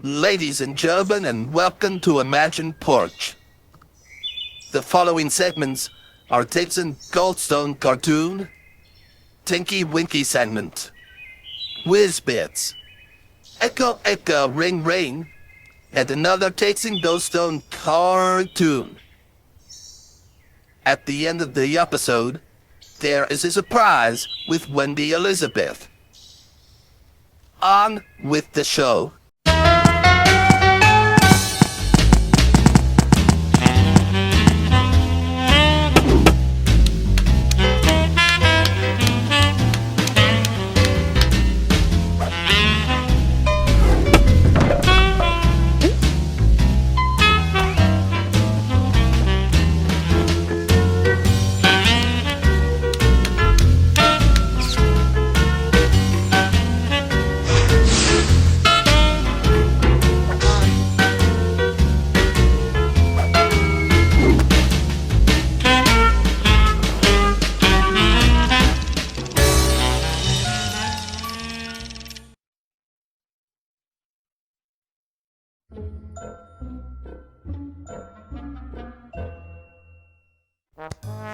Ladies and gentlemen, and welcome to Imagine Porch. The following segments are Tigson Goldstone cartoon, Tinky Winky segment, Whiz Bits, Echo Echo Ring Ring, and another Tigson Goldstone cartoon. At the end of the episode, there is a surprise with Wendy Elizabeth. On with the show.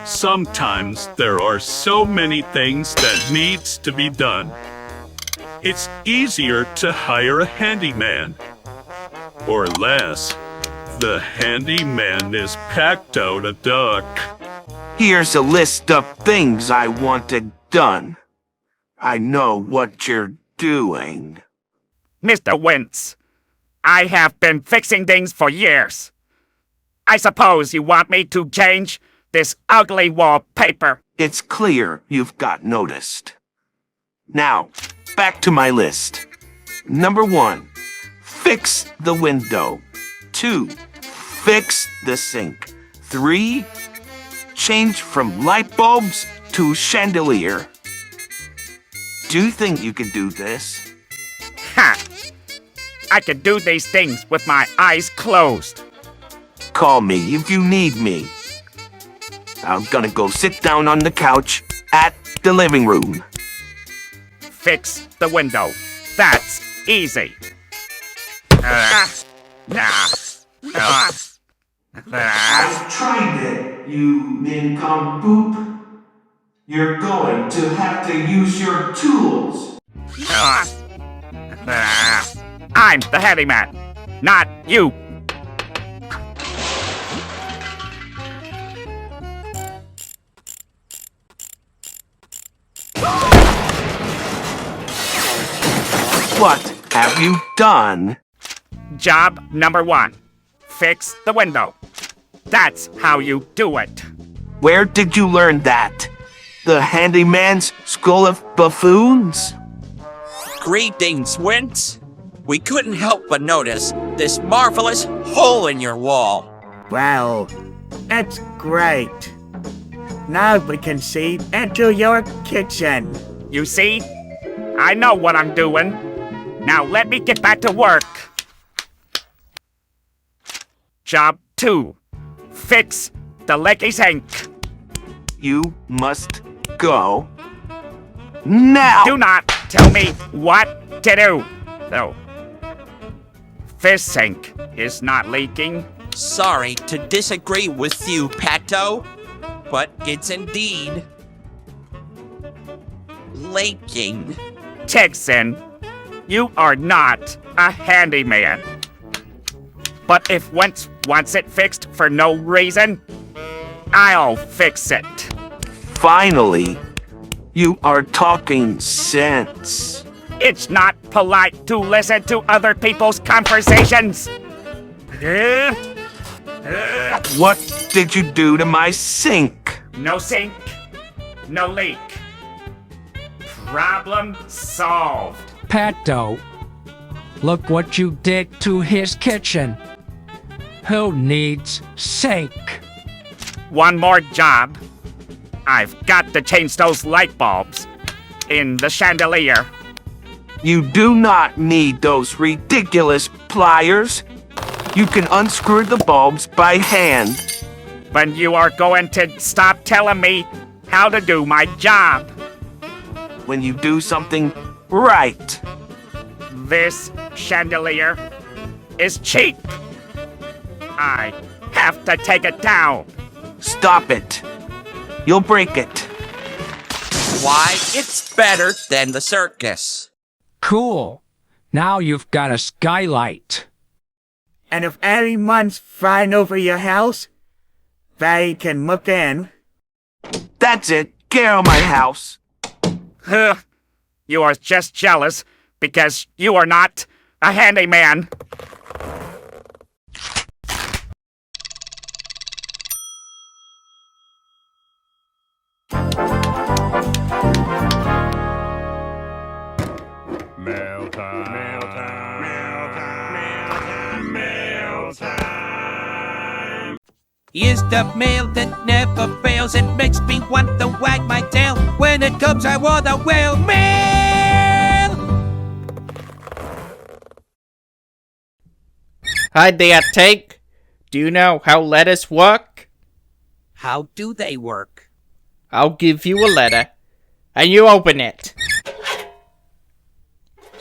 Sometimes there are so many things that needs to be done. It's easier to hire a handyman. Or less. The handyman is Pato the duck. Here's a list of things I wanted done. I know what you're doing. Mr. Wentz, I have been fixing things for years. I suppose you want me to change this ugly wallpaper. It's clear you've got noticed. Now, back to my list. Number 1, fix the window. 2, fix the sink. 3, change from light bulbs to chandelier. Do you think you can do this? Ha! I can do these things with my eyes closed. Call me if you need me. I'm gonna go sit down on the couch at the living room. Fix the window. That's easy. I've tried it, you nincompoop. You're going to have to use your tools. I'm the handyman, not you. What have you done? Job number 1. Fix the window. That's how you do it. Where did you learn that? The handyman's school of buffoons? Greetings, Wentz. We couldn't help but notice this marvelous hole in your wall. Well, that's great. Now we can see into your kitchen. You see? I know what I'm doing. Now let me get back to work. Job 2. Fix the leaky sink. You must go now. Do not tell me what to do. No. This sink is not leaking. Sorry to disagree with you, Pato, but it's indeed leaking. Tigson, you are not a handyman. But if Wentz wants it fixed for no reason, I'll fix it. Finally, you are talking sense. It's not polite to listen to other people's conversations. What did you do to my sink? No sink, no leak. Problem solved. Pato, look what you did to his kitchen. Who needs sink? One more job. I've got to change those light bulbs in the chandelier. You do not need those ridiculous pliers. You can unscrew the bulbs by hand. But you are going to stop telling me how to do my job. When you do something right. This chandelier is cheap. I have to take it down. Stop it. You'll break it. Why, it's better than the circus. Cool. Now you've got a skylight. And if anyone's flying over your house, they can look in. That's it. Get out of my house. Huh. You are just jealous because you are not a handyman. Mail time. Mail time. Mail time. Mail time. Is the mail that never fails. It makes me want to wag my tail. When it comes, I want a whale mail. Hi there, Tig. Do you know how letters work? How do they work? I'll give you a letter, and you open it.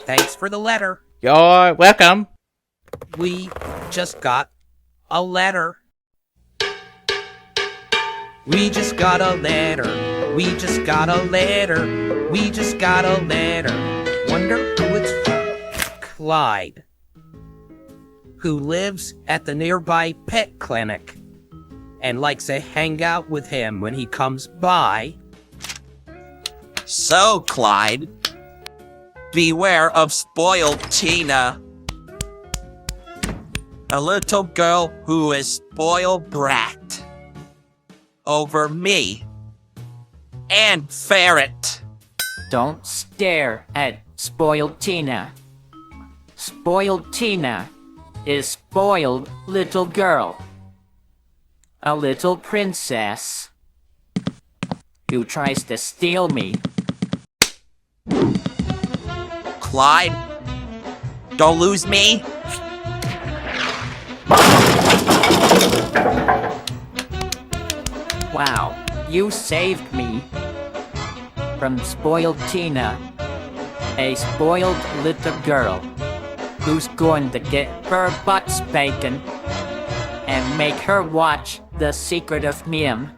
Thanks for the letter. You're welcome. We just got a letter. We just got a letter. We just got a letter. We just got a letter. Wonder who it's from. Clyde, who lives at the nearby pet clinic and likes to hang out with him when he comes by. So, Clyde, beware of spoiled Tina, a little girl who is spoiled brat over me and Ferret. Don't stare at spoiled Tina. Spoiled Tina is spoiled little girl. A little princess who tries to steal me. Clyde, don't lose me. Wow, you saved me from spoiled Tina, a spoiled little girl who's going to get her butt spanking and make her watch The Secret of Mim.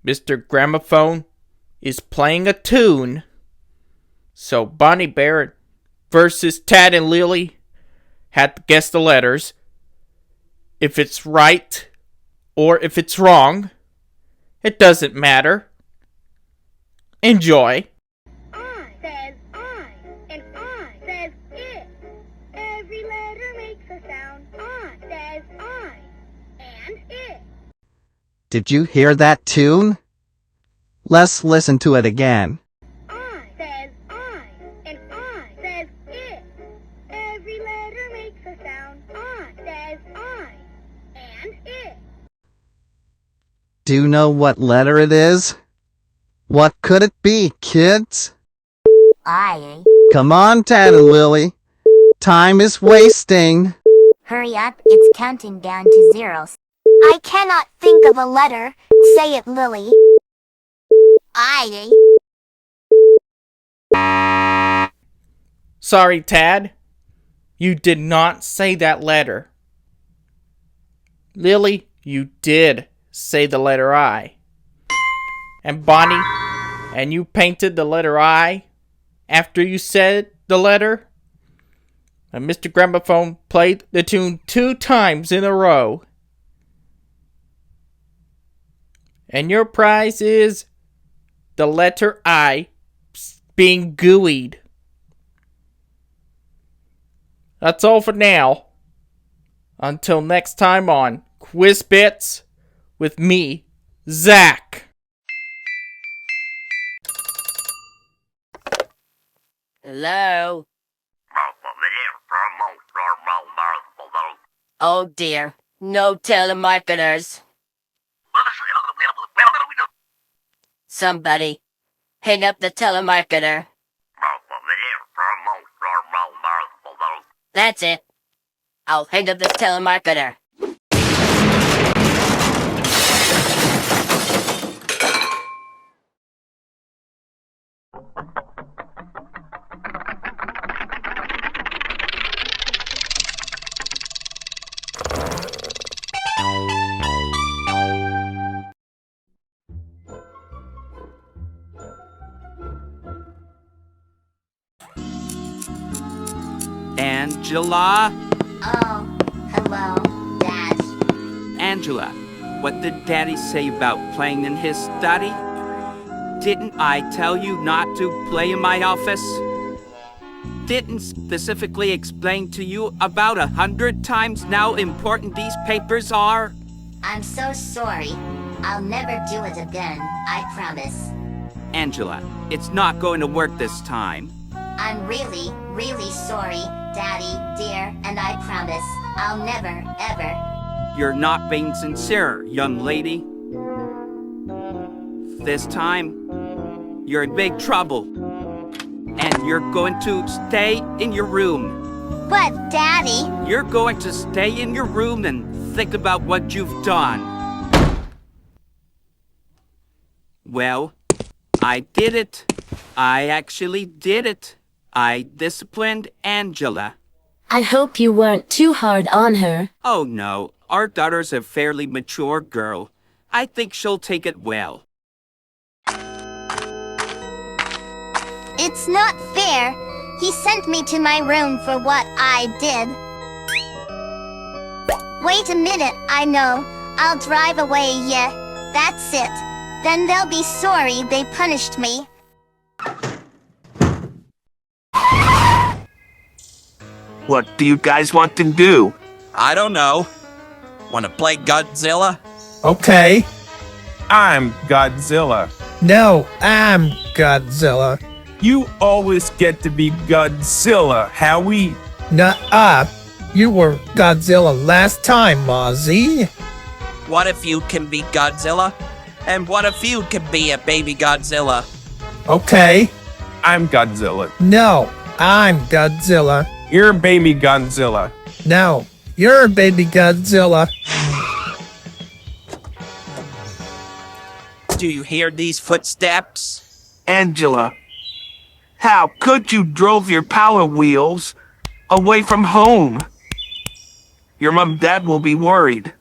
Mr. Gramophone is playing a tune. So Bonnie Bear versus Tad and Lily had to guess the letters. If it's right or if it's wrong, it doesn't matter. Enjoy. I says I, and I says it. Every letter makes a sound. I says I, and it. Did you hear that tune? Let's listen to it again. I says I, and I says it. Every letter makes a sound. I says I, and it. Do you know what letter it is? What could it be, kids? I. Come on, Tad and Lily. Time is wasting. Hurry up, it's counting down to zeros. I cannot think of a letter. Say it, Lily. I. Sorry, Tad. You did not say that letter. Lily, you did say the letter I. And Bonnie, and you painted the letter I after you said the letter. And Mr. Gramophone played the tune 2 times in a row. And your prize is the letter I being gooeyed. That's all for now. Until next time on Quiz Bits with me, Zach. Hello? Oh dear, no telemarketers. Somebody, hang up the telemarketer. That's it. I'll hang up this telemarketer. Angela? Oh, hello, Dad. Angela, what did Daddy say about playing in his study? Didn't I tell you not to play in my office? Didn't specifically explain to you about 100 times how important these papers are? I'm so sorry. I'll never do it again, I promise. Angela, it's not going to work this time. I'm really, really sorry, Daddy, dear, and I promise I'll never, ever. You're not being sincere, young lady. This time, you're in big trouble. And you're going to stay in your room. But, Daddy... You're going to stay in your room and think about what you've done. Well, I did it. I actually did it. I disciplined Angela. I hope you weren't too hard on her. Oh no, our daughter's a fairly mature girl. I think she'll take it well. It's not fair. He sent me to my room for what I did. Wait a minute, I know. I'll drive away, yeah. That's it. Then they'll be sorry they punished me. What do you guys want to do? I don't know. Wanna play Godzilla? Okay. I'm Godzilla. No, I'm Godzilla. You always get to be Godzilla, Howie. Nuh-uh. You were Godzilla last time, Mozzie. What if you can be Godzilla? And what if you can be a baby Godzilla? Okay. I'm Godzilla. No, I'm Godzilla. You're baby Godzilla. No, you're baby Godzilla. Do you hear these footsteps? Angela, how could you drove your Power Wheels away from home? Your mom and dad will be worried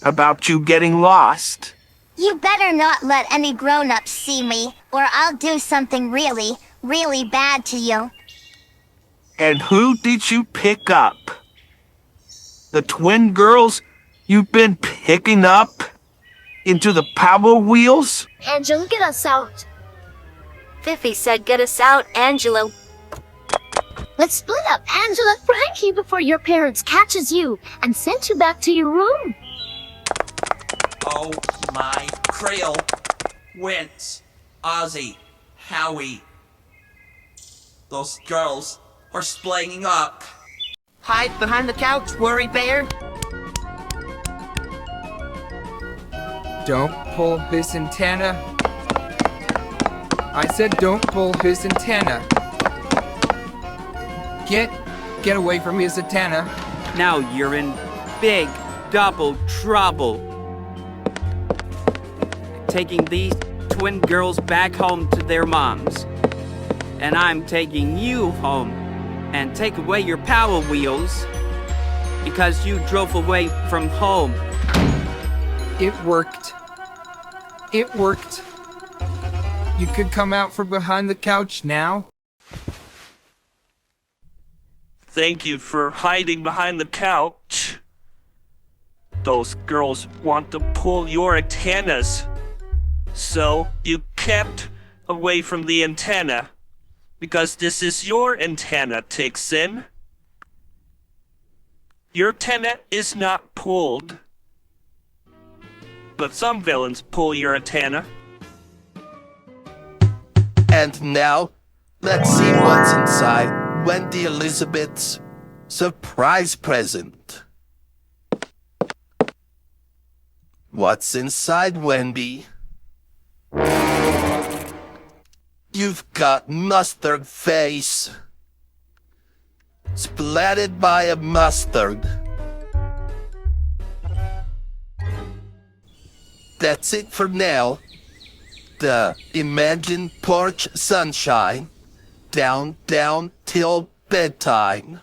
about you getting lost. You better not let any grown-ups see me, or I'll do something really, really bad to you. And who did you pick up? The twin girls you've been picking up into the Power Wheels? Angela, get us out. Fifi said get us out, Angela. Let's split up, Angela. Prank you before your parents catches you and send you back to your room. Oh my krill. Wince, Ozzy, Howie. Those girls are splitting up. Hide behind the couch, worry bear. Don't pull his antenna. I said don't pull his antenna. Get away from his antenna. Now you're in big double trouble. Taking these twin girls back home to their moms. And I'm taking you home and take away your Power Wheels because you drove away from home. It worked. It worked. You could come out from behind the couch now. Thank you for hiding behind the couch. Those girls want to pull your antennas. So you kept away from the antenna. Because this is your antenna, Tigson. Your antenna is not pulled. But some villains pull your antenna. And now, let's see what's inside Wendy Elizabeth's surprise present. What's inside, Wendy? You've got mustard face. Splattered by a mustard. That's it for now. The imagined porch sunshine. Down till bedtime.